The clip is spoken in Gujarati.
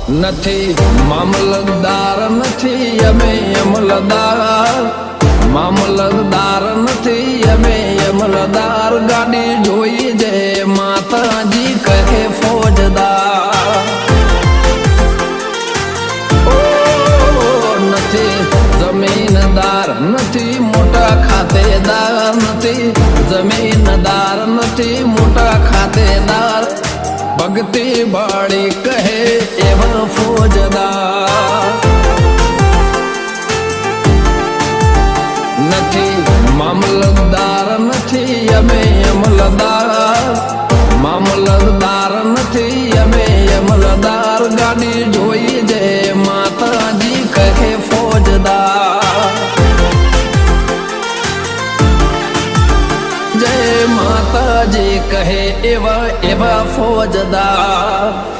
નથી મામલતદાર નથી અમે અમલદાર, મામલતદાર નથી અમે અમલદાર, ગાડી જોઈ જે માતાજી કહે ફોજદાર. ઓ નથી જમીનદાર નથી મોટા ખાતેદાર, નથી જમીનદાર નથી મોટા ખાતેદાર, ભક્તિ બાળી કહે એવા ફોજદાર. નથી મામલતદાર નથી અમે અમલદાર, મામલતદાર નથી અમે અમલદાર, ગાડી જોઈ જે માતાજી કહે ફોજદાર. જય માતાજી કહે એવા એવા ફોજદાર.